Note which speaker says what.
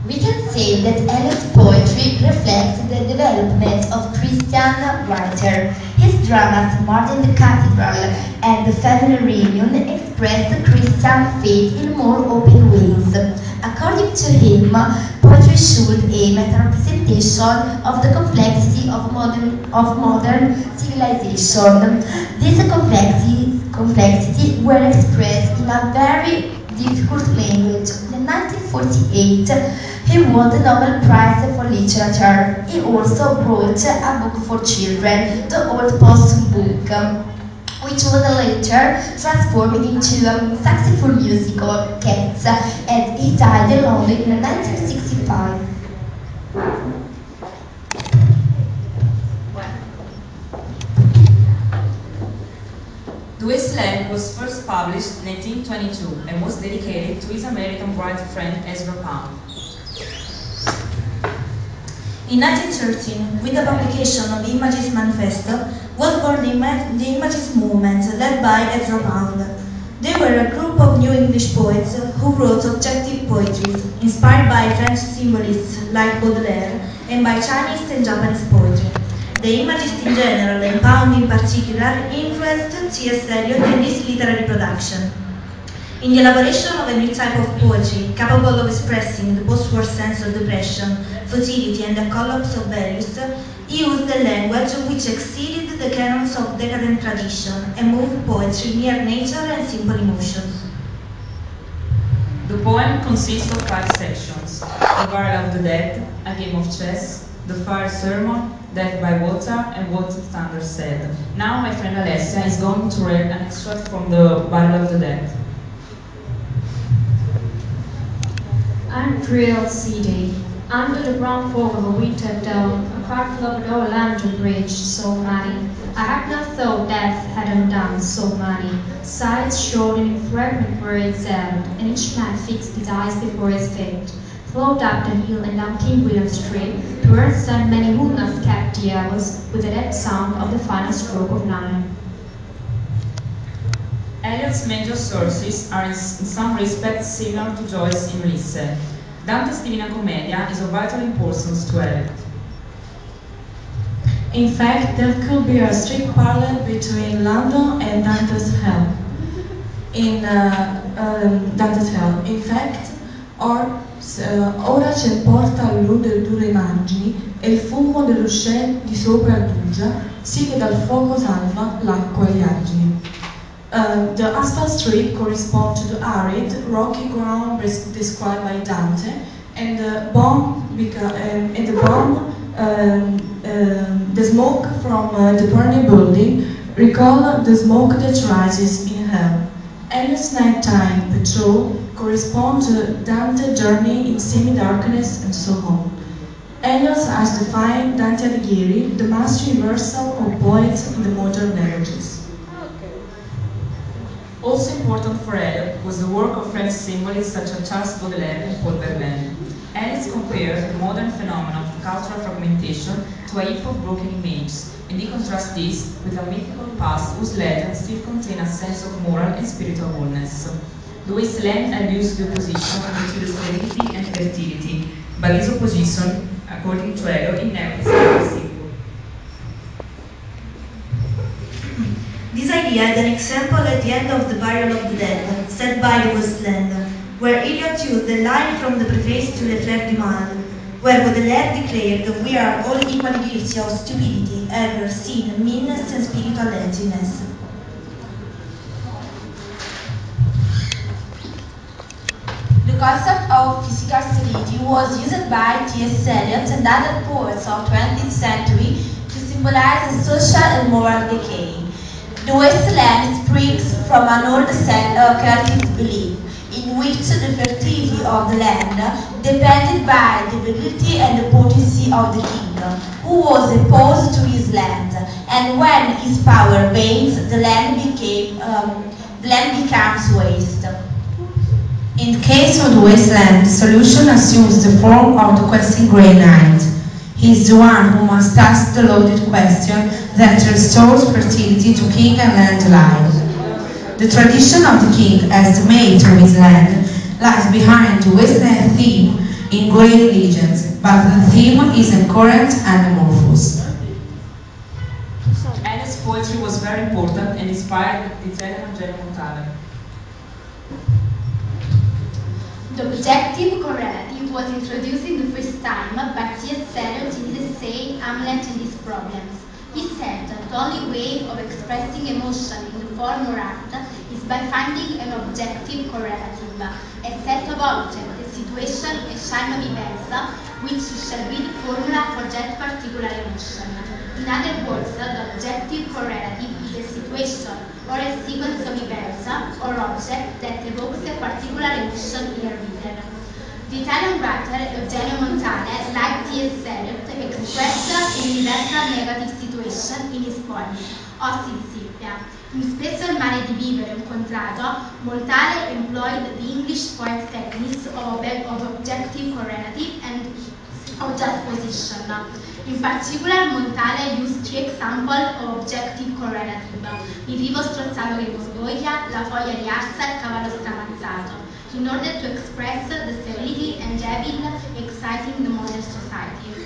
Speaker 1: We can say that Eliot's poetry reflects the development of Christian writer. His dramas, More Than the Cathedral and The Family Reunion, express the Christian faith in more open ways. According to him, poetry should aim at a representation of the complexity of modern civilization. This complexity were expressed in a very difficult language. In 1948, he won the Nobel Prize for Literature. He also wrote a book for children, the Old Possum Book, which was later transformed into a successful musical, Cats, and he died in London in 1965.
Speaker 2: The Wasteland was first published in 1822 and was dedicated to his American white friend Ezra Pound.
Speaker 3: In 1913, with the publication of the Imagist Manifesto, was born the Imagist movement led by Ezra Pound. They were a group of new English poets who wrote objective poetry, inspired by French symbolists like Baudelaire and by Chinese and Japanese poetry. The Imagists in general, and Pound in particular, influenced T.S. Eliot in his literary production. In the elaboration of a new type of poetry, capable of expressing the post-war sense of depression, futility, and the collapse of values, he used a language which exceeded the canons of decadent tradition and moved poetry near nature and simple emotions.
Speaker 2: The poem consists of 5 sections: The Burial of the Dead, A Game of Chess, The Fire Sermon, Death by Water, and What the Thunder Said. Now my friend Alessia is going to read an extract from The Burial of the Dead.
Speaker 4: Unreal city, under the brown fog of a winter dawn, a cracked below a London bridge so muddy. I had not thought death had undone so many. Sides showed in fragment where it settled, and each man fixed his eyes before his fate. Flowed up the hill and down King William Street, towards that many woodlands kept the hours, with the dead sound of the final stroke of 9.
Speaker 2: Eliot's major sources are in some respects similar to Joyce in Ulisse. Dante's Divina Commedia is of vital importance to Eliot.
Speaker 5: In fact, there could be a strict parallel between London and Dante's Hell. Dante's Hell. In fact, ora c'è il porta allude dure immagini e il fumo dell'uscè di sopra addugia, sì che dal fuoco salva l'acqua e gli argini. The asphalt street corresponds to the arid, rocky ground described by Dante, and the smoke from the burning building recall the smoke that rises in hell. Eliot's nighttime patrol corresponds to Dante's journey in semi-darkness and so on. Eliot has defined Dante Alighieri, the master universal of poets in the modern languages.
Speaker 2: Also important for Eliot was the work of French symbolists such as Charles Baudelaire and Paul Verlaine. Eliot compared the modern phenomenon of cultural fragmentation to a heap of broken images, and he contrasts this with a mythical past whose legends still contain a sense of moral and spiritual wholeness. The Wasteland alludes to the opposition between the sterility and fertility, but this opposition, according to Eliot, is never simple.
Speaker 3: This idea is an example at the end of The Burial of the Dead, set by The Wasteland, where Eliot used a line from the preface to Les Fleurs du Mal, where Baudelaire declared that we are all equally guilty of stupidity, error, sin, meanness, and spiritual emptiness.
Speaker 1: The concept of physical sterility was used by T.S. Eliot and other poets of the 20th century to symbolize a social and moral decay. The Wasteland springs from an old Celtic belief, in which the fertility of the land depended by the virility and the potency of the king, who was opposed to his land, and when his power wanes, the land becomes waste.
Speaker 6: In the case of the Wasteland, the solution assumes the form of the questing grey knight. He is the one who must ask the loaded question that restores fertility to king and land alike. The tradition of the king as the mate of his land lies behind the Wasteland theme in Greek legends, but the theme is current and amorphous.
Speaker 2: Eliot's poetry was very important and inspired the Italian genio Montale.
Speaker 1: The objective correlative was introduced in the first time by Thomas Stearn Eliot in his essay Hamlet and His Problems. He said that the only way of expressing emotion in the form or act is by finding an objective correlative, a set of objects, a situation, a schema vivenza, which shall be the formula for that particular emotion. In other words, the objective correlative is a situation or a sequence of events or objects that evokes a particular emotion in a reader. The Italian writer Gaetano Montale, like T.S. Eliot, expressed an universal negative situation in his poem, Ossi di Silvia. In Spesso il male di vivere incontrato, Montale employed the English poet's techniques of objective correlative and of juxtaposition. In particular, Montale used three examples of objective correlative: il rivo strozzato che gorgoglia, la foglia riarsa e il cavallo scamazzato, in order to express the severity and evil exciting the modern society.